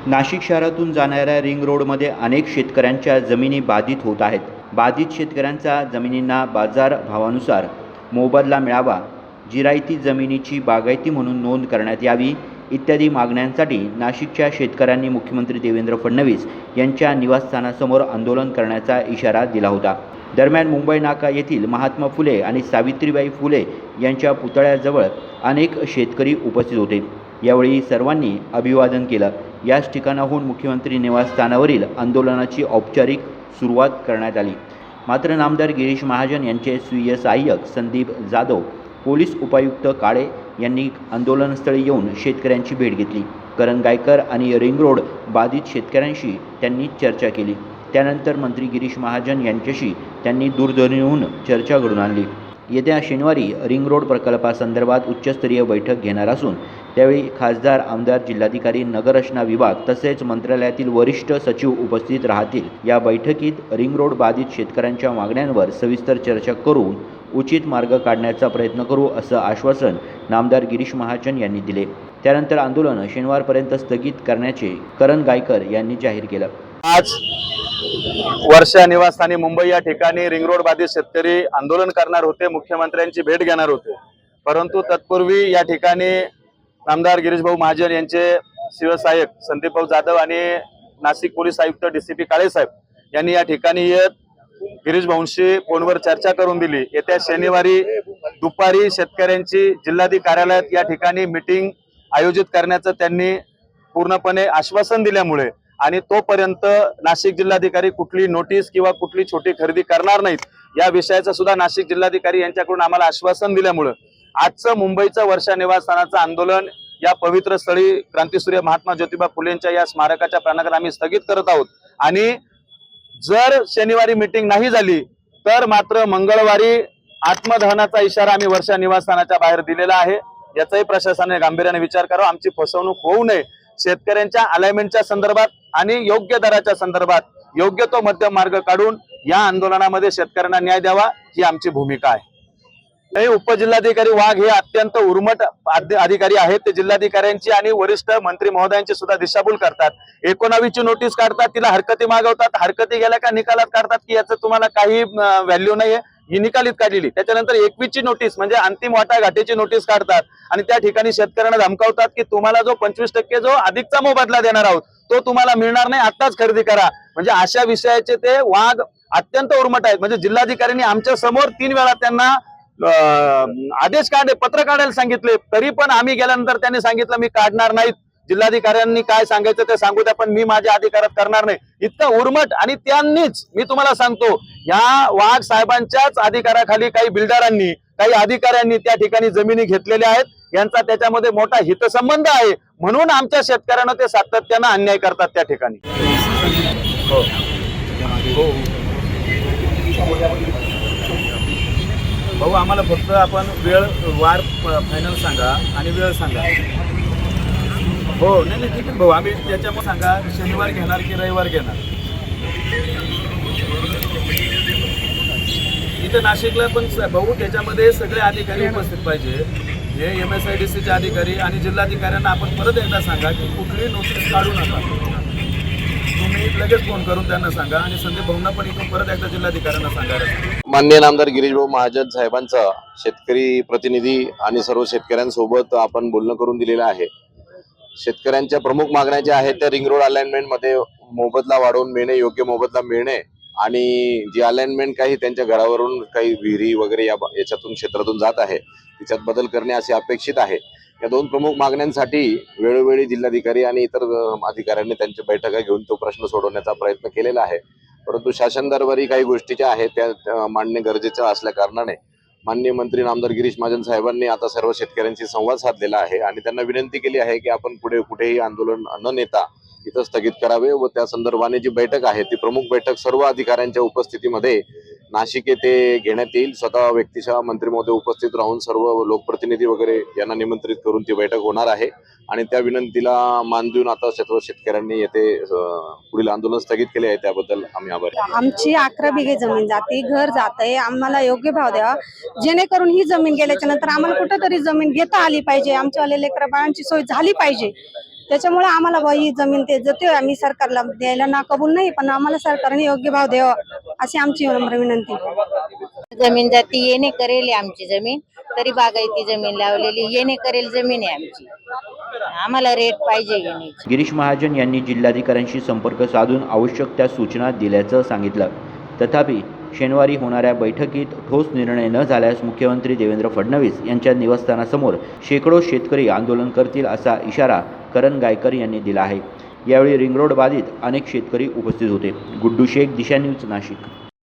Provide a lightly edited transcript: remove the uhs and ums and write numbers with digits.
नाशिक शहरातून जाणाऱ्या रिंग रोडमध्ये अनेक शेतकऱ्यांच्या जमिनी बाधित होत आहेत। बाधित शेतकऱ्यांचा जमिनींना बाजार भावानुसार मोबदला मिळावा, जिरायती जमिनीची बागायती म्हणून नोंद करण्यात यावी इत्यादी मागण्यांसाठी नाशिकच्या शेतकऱ्यांनी मुख्यमंत्री देवेंद्र फडणवीस यांच्या निवासस्थानासमोर आंदोलन करण्याचा इशारा दिला होता। दरम्यान मुंबई नाका येथील महात्मा फुले आणि सावित्रीबाई फुले यांच्या पुतळ्याजवळ अनेक शेतकरी उपस्थित होते। यावेळी सर्वांनी अभिवादन केलं। याच ठिकाणाहून मुख्यमंत्री निवासस्थानावरील आंदोलनाची औपचारिक सुरुवात करण्यात आली। मात्र नामदार गिरीश महाजन यांचे स्वीय सहाय्यक संदीप जाधव, पोलीस उपायुक्त काळे यांनी आंदोलनस्थळी येऊन शेतकऱ्यांची भेट घेतली। करण गायकर आणि रिंग रोड बाधित शेतकऱ्यांशी त्यांनी चर्चा केली। त्यानंतर मंत्री गिरीश महाजन यांच्याशी त्यांनी दूरध्वनीवरून चर्चा घडून आणली। येत्या शनिवारी रिंग रोड प्रकल्पासंदर्भात उच्चस्तरीय बैठक घेणार असून त्यावेळी खासदार, आमदार, जिल्हाधिकारी, नगररचना विभाग तसेच मंत्रालयातील वरिष्ठ सचिव उपस्थित राहतील। या बैठकीत रिंग रोड बाधित शेतकऱ्यांच्या मागण्यांवर सविस्तर चर्चा करून उचित मार्ग काढण्याचा प्रयत्न करू असं आश्वासन नामदार गिरीश महाजन यांनी दिले। त्यानंतर आंदोलन शनिवारपर्यंत स्थगित करण्याचे करण गायकर यांनी जाहीर केलं। आज वर्षा निवासस्थानी मुंबई या ठिकाणी रिंग रोड बाधित शेतकरी आंदोलन करणार होते, मुख्यमंत्र्यांची भेट घेणार होते। परंतु तत्पूर्वी या ठिकाणी नामदार गिरीशभाऊ महाजन यांचे शिवसहाय्यक संदीपभाऊ जाधव आणि नाशिक पोलीस आयुक्त डीसीपी काळे साहेब यांनी या ठिकाणी येत गिरीशभाऊंशी फोनवर चर्चा करून दिली। येत्या शनिवारी दुपारी शेतकऱ्यांची जिल्हाधिकारी कार्यालयात या ठिकाणी मीटिंग आयोजित करण्याचं त्यांनी पूर्णपणे आश्वासन दिल्यामुळे आणि तोपर्यंत नाशिक जिल्हाधिकारी कुठली नोटीस किंवा कुठली छोटी खरेदी करणार नाहीत या विषयाचं सुद्धा नाशिक जिल्हाधिकारी यांच्याकडून आम्हाला आश्वासन दिल्यामुळे आजचं मुंबईचं वर्षा निवासस्थानाचं आंदोलन या पवित्र स्थळी क्रांतीसूर्य महात्मा ज्योतिबा फुलेंच्या या स्मारकाच्या प्रांगणात आम्ही स्थगित करत आहोत। आणि जर शनिवारी मीटिंग नाही झाली तर मात्र मंगळवारी आत्मदहनाचा इशारा आम्ही वर्षा निवासस्थानाच्या बाहेर दिलेला आहे। याचाही प्रशासनाने गांभीर्याने विचार करावा। आमची फसवणूक होऊ नये, शेतकऱ्यांच्या अलाइनमेंटच्या संदर्भात आणि योग्य दराच्या संदर्भात योग्य तो मध्यम मार्ग काढून या आंदोलनामध्ये शेतकऱ्यांना न्याय द्यावा ही आमची भूमिका आहे। उपजिल्हाधिकारी वाघ हे अत्यंत उर्मट अधिकारी आहेत। ते जिल्हाधिकाऱ्यांची आणि वरिष्ठ मंत्री महोदयांची सुद्धा दिशाभूल करतात। 19 ची नोटीस काढतात, तिला हरकती मागवतात, हरकती गेल्या का निकालात काढतात की याचं तुम्हाला काही व्हॅल्यू नाहीये, ही निकालीत काढलेली। त्याच्यानंतर 21 ची नोटीस म्हणजे अंतिम वाटाघाटीची नोटीस काढतात आणि त्या ठिकाणी शेतकऱ्यांना धमकावतात की तुम्हाला जो 25% जो अधिकचा मोबदला देणार आहोत तो तुम्हाला मिळणार नाही, आताच खरेदी करा। म्हणजे अशा विषयाचे ते वाघ अत्यंत उर्मट आहेत। म्हणजे जिल्हाधिकाऱ्यांनी आमच्या समोर 3 वेळा त्यांना आदेश पत्र काढायला सांगितले, तरी पण आम्ही गेल्यानंतर त्यांनी सांगितलं मी काढणार नाहीत। जिल्हाधिकाऱ्यांनी काय सांगायचं ते सांगू द्या, पण मी माझ्या अधिकारात करणार नाही। इतकं उर्मट आणि त्यांनीच मी तुम्हाला सांगतो या वाघ साहेबांच्याच अधिकाराखाली काही बिल्डरांनी, काही अधिकाऱ्यांनी त्या ठिकाणी जमिनी घेतलेल्या आहेत। यांचा त्याच्यामध्ये मोठा हितसंबंध आहे, म्हणून आमच्या शेतकऱ्यांना ते सातत्यानं अन्याय करतात त्या ठिकाणी। भाऊ आम्हाला फक्त आपण वेळ वार फायनल सांगा आणि वेळ सांगा। हो नाही ठीक आहे भाऊ, आम्ही त्याच्यामुळे सांगा शनिवार घेणार की रविवार घेणार। इथं नाशिकला पण भाऊ त्याच्यामध्ये सगळे अधिकारी उपस्थित पाहिजे, हे MSIDC चे अधिकारी आणि जिल्हाधिकाऱ्यांना आपण परत एकदा सांगा की कुठली नोटीस काढू नका। तुम्ही लगेच फोन करून त्यांना सांगा आणि संदीप भाऊंना पण इथून परत एकदा जिल्हाधिकाऱ्यांना सांगा। माननीय नामदार गिरीशभाऊ महाजन साहेबांचा शेतकरी प्रतिनिधी आणि सर्व शेतकऱ्यांसोबत आपण बोलणं करून दिलेलं आहे। शेतकऱ्यांच्या प्रमुख मागण्या ज्या आहेत त्या रिंग रोड अलाइनमेंट मध्ये मोबदला वाढवून मिळणे, योग्य मोबदला मिळणे आणि जी अलाइनमेंट काही त्यांच्या घरावरून काही विहिरी वगैरे याच्यातून क्षेत्रातून जात आहे त्याच्यात बदल करणे असे अपेक्षित आहे। या 2 प्रमुख मागण्यांसाठी वेळोवेळी जिल्हाधिकारी आणि इतर अधिकाऱ्यांनी त्यांच्या बैठका घेऊन तो प्रश्न सोडवण्याचा प्रयत्न केलेला आहे। परंतु शासन दरबारी काही गोष्टी ज्या आहेत त्या मांडणे गरजेचं असल्या कारणाने माननीय मंत्री नामदार गिरीश महाजन साहेबांनी आता सर्व शेतकऱ्यांशी संवाद साधलेला आहे आणि त्यांना विनंती केली आहे की आपण पुढे कुठेही आंदोलन न नेता इथं स्थगित करावे व त्या संदर्भाने जी बैठक आहे ती प्रमुख बैठक सर्व अधिकाऱ्यांच्या उपस्थितीमध्ये नाशिक येथे घेण्यात येईल। स्वतः व्यक्तिशः मंत्री महोदय उपस्थित राहून सर्व लोकप्रतिनिधी वगैरे यांना निमंत्रित करून ती बैठक होणार आहे आणि त्या विनंतीला मान देऊन आता सर्व शेतकऱ्यांनी येथे पुढील आंदोलन स्थगित केले आहे, त्याबद्दल आम्ही आभारी आहोत। आमची 11 बिघे जमीन जाते, घर जाते, आम्हाला योग्य भाव द्यावा जेणेकरून ही जमीन गेल्याच्या नंतर आम्हाला कुठेतरी जमीन घेता आली पाहिजे, आमच्या लेकरा बाळांची सोय झाली पाहिजे। त्याच्यामुळे आम्हाला ही जमीन ते देतोय आम्ही सरकारला द्यायला ना कबूल नाही, पण आम्हाला सरकारने योग्य भाव द्यावा अशी आमची नम्र विनंती. जमीन जाती येणे करेल आहे आमची जमीन, तरी बागायती जमीन लावलेली येणे करेल जमीन आहे आमची. आम्हाला रेट पाहिजे येण्याची. गिरीश महाजन यांनी जिल्हाधिकाऱ्यांशी संपर्क साधून आवश्यक त्या सूचना दिल्याचं सांगितलं. तथापि शनिवारी होणाऱ्या बैठकीत ठोस निर्णय न झाल्यास मुख्यमंत्री देवेंद्र फडणवीस यांच्या निवासस्थानासमोर शेकडो शेतकरी आंदोलन करतील असा इशारा करण गायकर यांनी दिला आहे. यावेळी रिंगरोड बाधित अनेक शेतकरी उपस्थित होते. गुड्डू शेख, दिशा न्यूज, नाशिक.